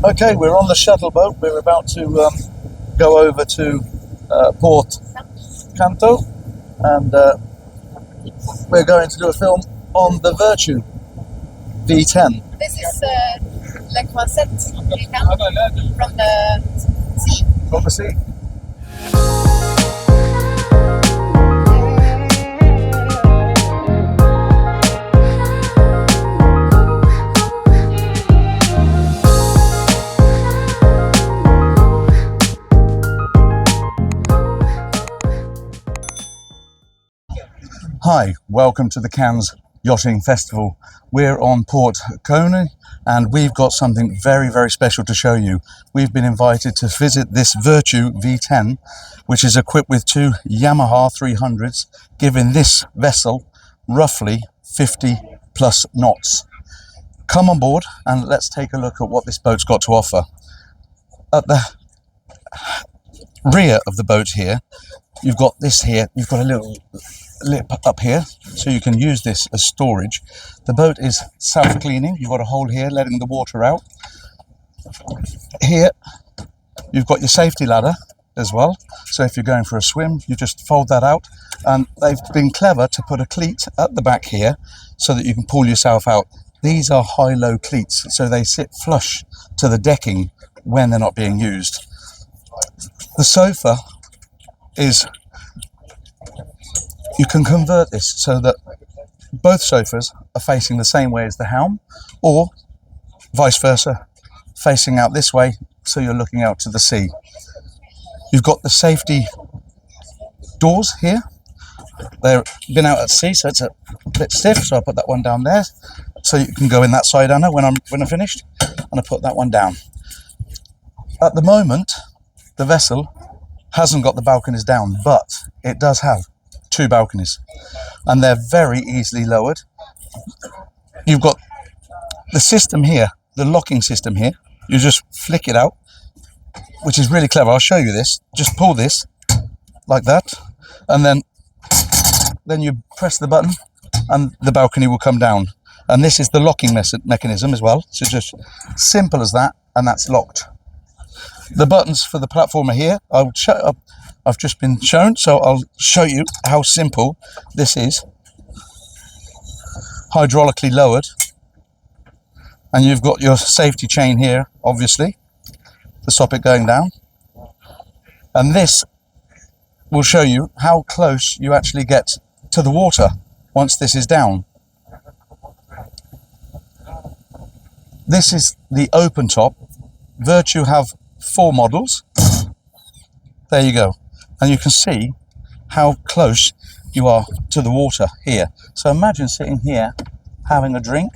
Okay, we're on the shuttle boat. We're about to go over to Port Canto, and we're going to do a film on the Virtue V10. This is Le Croisette from the sea. From the sea. Hi, welcome to the Cannes Yachting Festival. We're on Port Coney and we've got something very, very special to show you. We've been invited to visit this Virtue V10, which is equipped with two Yamaha 300s, giving this vessel roughly 50 plus knots. Come on board and let's take a look at what this boat's got to offer. At the rear of the boat here, you've got this here, you've got a little lip up here, so you can use this as storage. The boat is self-cleaning. You've got a hole here letting the water out. Here you've got your safety ladder as well, so if you're going for a swim you just fold that out, and they've been clever to put a cleat at the back here so that you can pull yourself out. These are high-low cleats, so they sit flush to the decking when they're not being used. The sofa is, you can convert this so that both sofas are facing the same way as the helm, or vice versa, facing out this way, so you're looking out to the sea. You've got the safety doors here. They've been out at sea, so it's a bit stiff, so I put that one down there, so you can go in that side, Anna, when I'm finished, and I put that one down. At the moment, the vessel hasn't got the balconies down, but it does have two balconies, and they're very easily lowered. You've got the system here, the locking system here. You just flick it out, which is really clever. I'll show you this. Just pull this like that, and then you press the button and the balcony will come down. And this is the locking mechanism as well, so just simple as that, and that's locked. The buttons for the platform are here. I've just been shown, so I'll show you how simple this is. Hydraulically lowered, and you've got your safety chain here, obviously, to stop it going down. And this will show you how close you actually get to the water once this is down. This is the open top. Virtue have 4 models. There you go. And you can see how close you are to the water here. So imagine sitting here, having a drink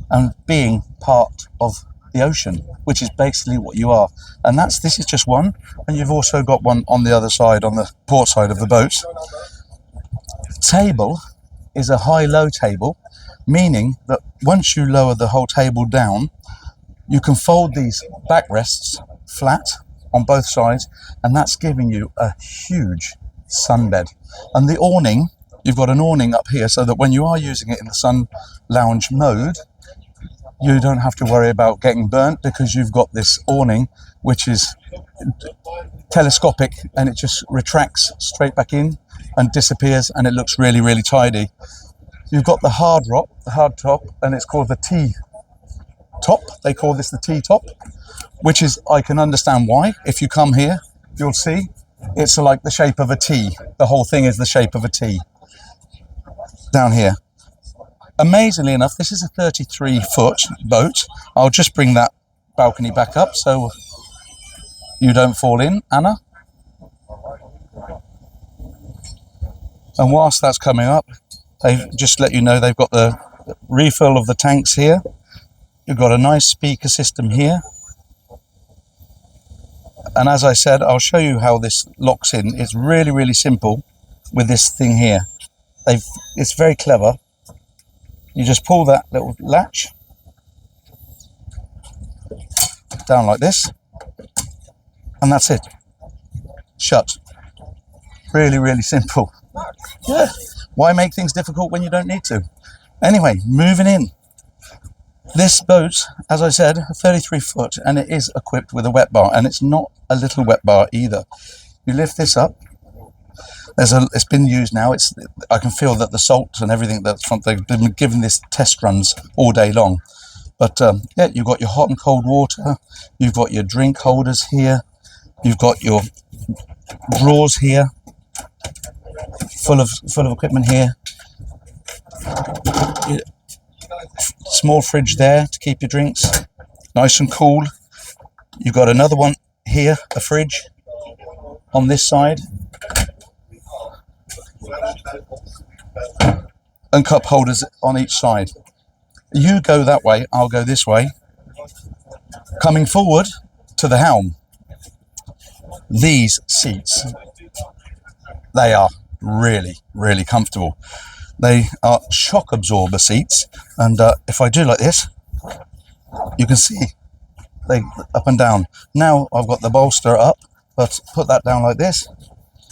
and being part of the ocean, which is basically what you are. And this is just one, and you've also got one on the other side, on the port side of the boat. Table is a high-low table, meaning that once you lower the whole table down, you can fold these backrests flat on both sides, and that's giving you a huge sunbed. And the awning, you've got an awning up here, so that when you are using it in the sun lounge mode, you don't have to worry about getting burnt, because you've got this awning which is telescopic, and it just retracts straight back in and disappears, and it looks really, really tidy. You've got the hard top, and it's called the T-top. They call this the T-top, which is, I can understand why. If you come here, you'll see it's like the shape of a T. The whole thing is the shape of a T down here. Amazingly enough, this is a 33-foot boat. I'll just bring that balcony back up so you don't fall in, Anna. And whilst that's coming up, they've just let you know they've got the refill of the tanks here. You've got a nice speaker system here. And as I said, I'll show you how this locks in. It's really, really simple with this thing here. It's very clever. You just pull that little latch down like this, and that's it. Shut. Really, really simple. Yeah. Why make things difficult when you don't need to? Anyway, moving in. This boat, as I said, 33 foot, and it is equipped with a wet bar, and it's not a little wet bar either. You lift this up. It's been used now. I can feel that the salt and everything that's from, they've been given this test runs all day long. But yeah, you've got your hot and cold water. You've got your drink holders here. You've got your drawers here, full of equipment here. Small fridge there to keep your drinks nice and cool. You've got another one here, a fridge on this side, and cup holders on each side. You go that way, I'll go this way. Coming forward to the helm, these seats, they are really, really comfortable. They are shock absorber seats, and if I do like this, you can see they up and down. Now I've got the bolster up, but put that down like this.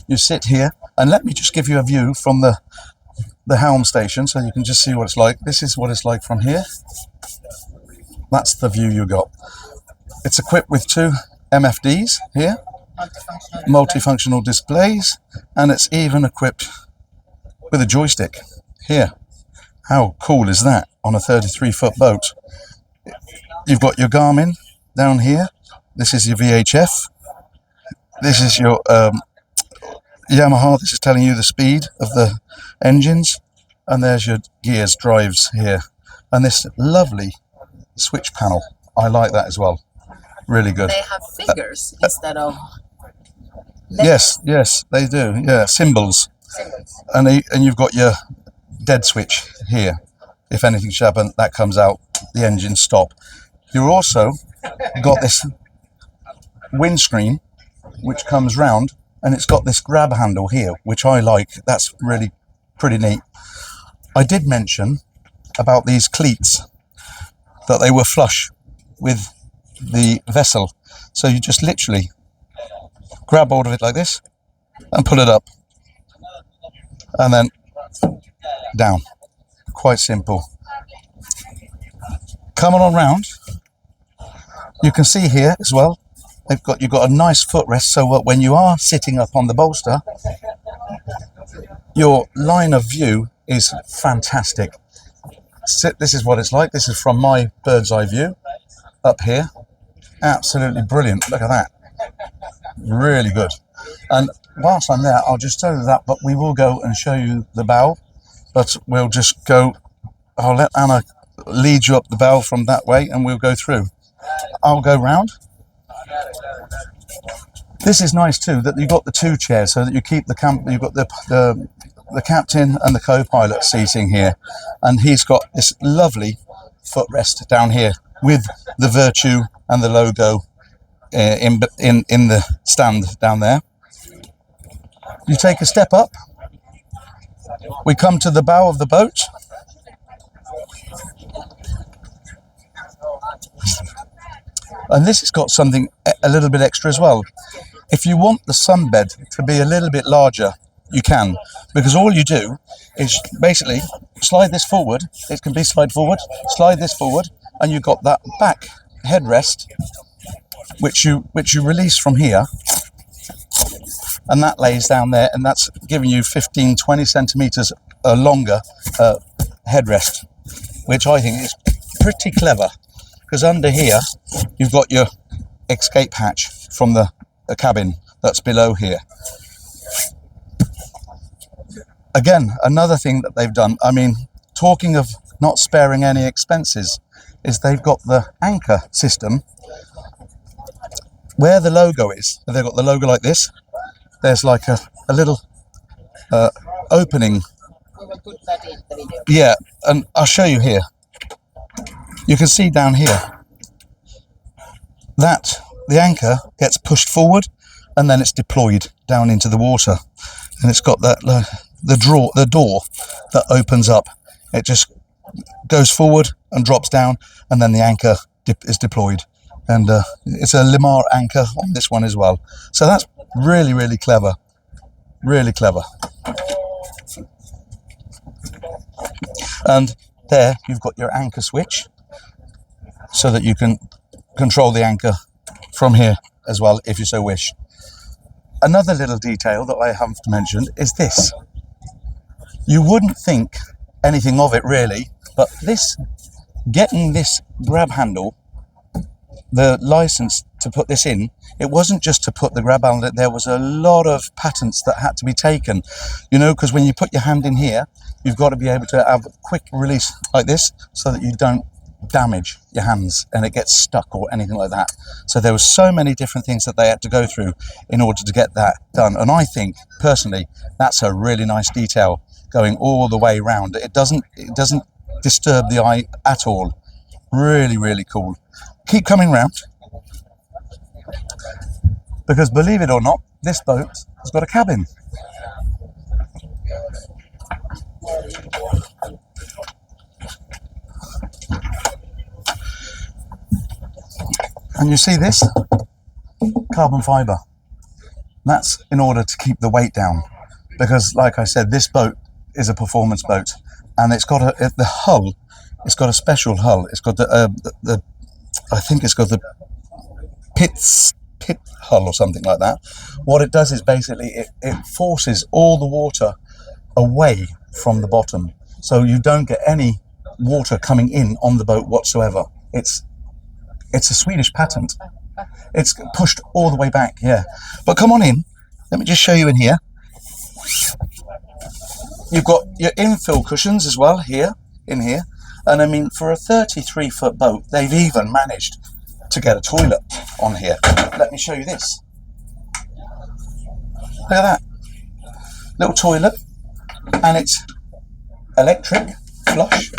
You sit here, and let me just give you a view from the helm station so you can just see what it's like. This is what it's like from here. That's the view you got. It's equipped with 2 MFDs here, multifunctional displays, and it's even equipped with a joystick here. How cool is that on a 33-foot boat? You've got your Garmin down here. This is your VHF. This is your Yamaha. This is telling you the speed of the engines, and there's your gears, drives here, and this lovely switch panel. I like that as well. Really good. They have figures instead of letters. Yes, they do. Yeah, symbols. And you've got your dead switch here. If anything should happen, that comes out, the engines stop. You've also got this windscreen which comes round, and it's got this grab handle here, which I like. That's really pretty neat. I did mention about these cleats, that they were flush with the vessel. So you just literally grab hold of it like this and pull it up, and then down. Quite simple. Coming on round, you can see here as well, you've got a nice footrest, so when you are sitting up on the bolster, your line of view is fantastic. This is what it's like. This is from my bird's eye view up here. Absolutely brilliant. Look at that. Really good. And whilst I'm there, I'll just tell you that, but we will go and show you the bow. But we'll just go, I'll let Anna lead you up the bow from that way, and we'll go through. I'll go round. This is nice too, that you've got the 2 chairs, so that you keep you've got the captain and the co-pilot seating here, and he's got this lovely footrest down here with the Virtue and the logo in the stand down there. You take a step up, we come to the bow of the boat. And this has got something a little bit extra as well. If you want the sunbed to be a little bit larger, you can, because all you do is basically slide this forward. It can be slide forward, slide this forward, and you've got that back headrest which you release from here, and that lays down there, and that's giving you 15-20 centimeters longer headrest, which I think is pretty clever, because under here you've got your escape hatch from the cabin that's below here. Again, another thing that they've done, I mean, talking of not sparing any expenses, is they've got the anchor system where the logo is. They've got the logo like this. There's like a little opening. we will put that in the video. Yeah, and I'll show you here. You can see down here that the anchor gets pushed forward and then it's deployed down into the water, and it's got that the door that opens up. It just goes forward and drops down, and then the anchor is deployed, and it's a Limar anchor on this one as well. So that's really, really clever, really clever. And there you've got your anchor switch. so that you can control the anchor from here as well if you so wish. Another little detail that I haven't mentioned is this. You wouldn't think anything of it really, but getting this grab handle, the license to put this in, it wasn't just to put the grab handle, there was a lot of patents that had to be taken, you know, because when you put your hand in here, you've got to be able to have a quick release like this so that you don't damage your hands and it gets stuck or anything like that. So there were so many different things that they had to go through in order to get that done, and I think personally that's a really nice detail going all the way around. It doesn't disturb the eye at all. Really cool. Keep coming round, because believe it or not, this boat has got a cabin. And you see this carbon fiber, that's in order to keep the weight down, because like I said, this boat is a performance boat, and it's got the hull, it's got a special hull. It's got the I think it's got the pit hull or something like that. What it does is basically it forces all the water away from the bottom, so you don't get any water coming in on the boat whatsoever. It's a Swedish patent. It's pushed all the way back, yeah. But come on in, let me just show you in here. You've got your infill cushions as well here, in here. And I mean, for a 33-foot boat, they've even managed to get a toilet on here. Let me show you this. Look at that. Little toilet. And it's electric, flush.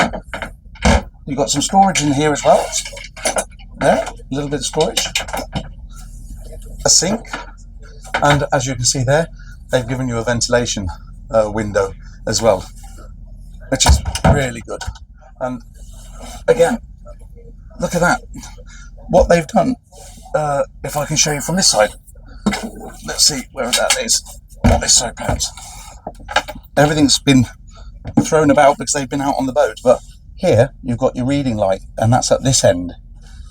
You've got some storage in here as well. There, a little bit of storage. A sink. And as you can see there, they've given you a ventilation window as well, which is really good. And again, look at that. What they've done, if I can show you from this side, let's see where that is. What is so bad? Everything's been thrown about because they've been out on the boat, but here you've got your reading light, and that's at this end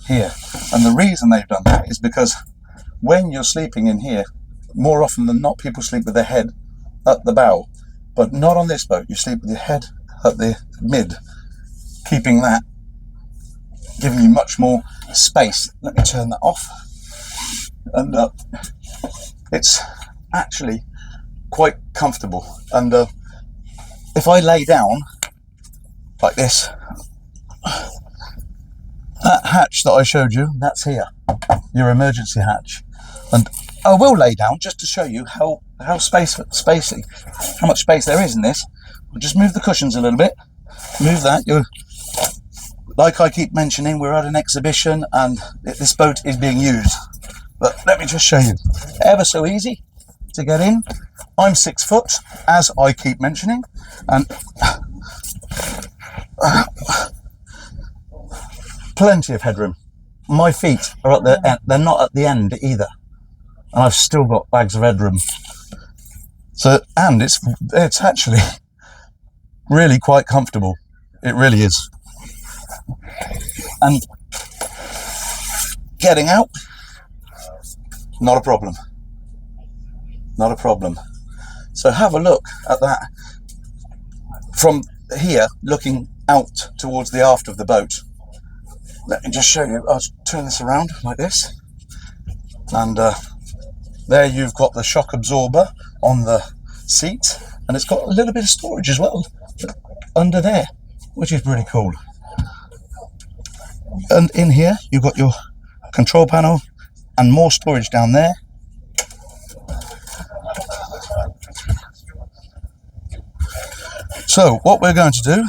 here. And the reason they've done that is because when you're sleeping in here, more often than not, people sleep with their head at the bow, but not on this boat. You sleep with your head at the mid, keeping that, giving you much more space. Let me turn that off. And it's actually quite comfortable. And if I lay down like this, that hatch that I showed you, that's here, your emergency hatch. And I will lay down just to show you how much space there is in this. I'll just move the cushions a little bit. Move that. Like I keep mentioning, we're at an exhibition and this boat is being used. But let me just show you. Ever so easy to get in. I'm 6 foot, as I keep mentioning, and plenty of headroom. My feet are at the end. They're not at the end either, and I've still got bags of headroom. So, and it's actually really quite comfortable. It really is. And getting out, not a problem. Not a problem. So have a look at that from here, looking out towards the aft of the boat. Let me just show you. I'll turn this around like this, and there you've got the shock absorber on the seat, and it's got a little bit of storage as well under there, which is pretty cool. And in here you've got your control panel and more storage down there. So what we're going to do,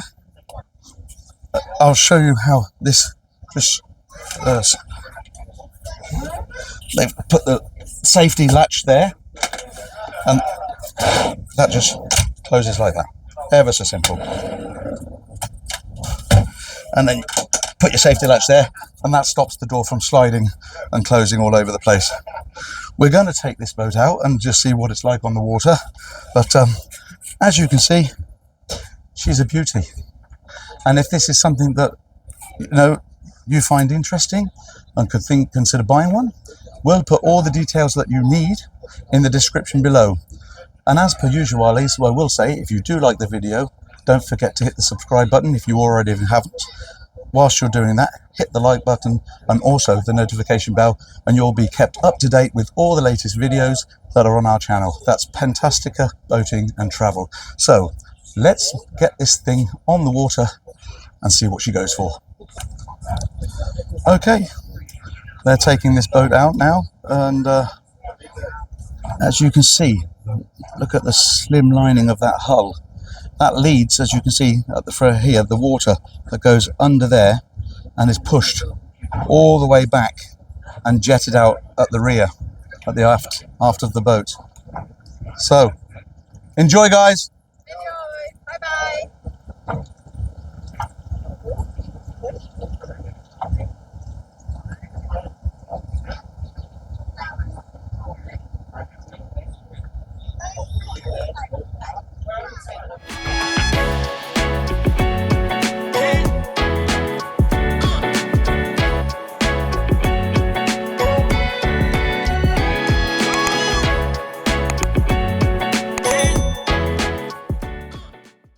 I'll show you how this they've put the safety latch there, and that just closes like that, ever so simple. And then you put your safety latch there, and that stops the door from sliding and closing all over the place. We're going to take this boat out and just see what it's like on the water, but as you can see, she's a beauty. And if this is something that, you know, you find interesting and could consider buying one, we'll put all the details that you need in the description below. And as per usual, I will say, if you do like the video, don't forget to hit the subscribe button if you already haven't. Whilst you're doing that, hit the like button and also the notification bell, and you'll be kept up to date with all the latest videos that are on our channel. That's Pentastica Boating and Travel. So let's get this thing on the water and see what she goes for. Okay, they're taking this boat out now, and as you can see, look at the slim lining of that hull. That leads, as you can see at the front here, the water that goes under there and is pushed all the way back and jetted out at the rear, at the aft of the boat. So, enjoy, guys. Enjoy. Bye-bye.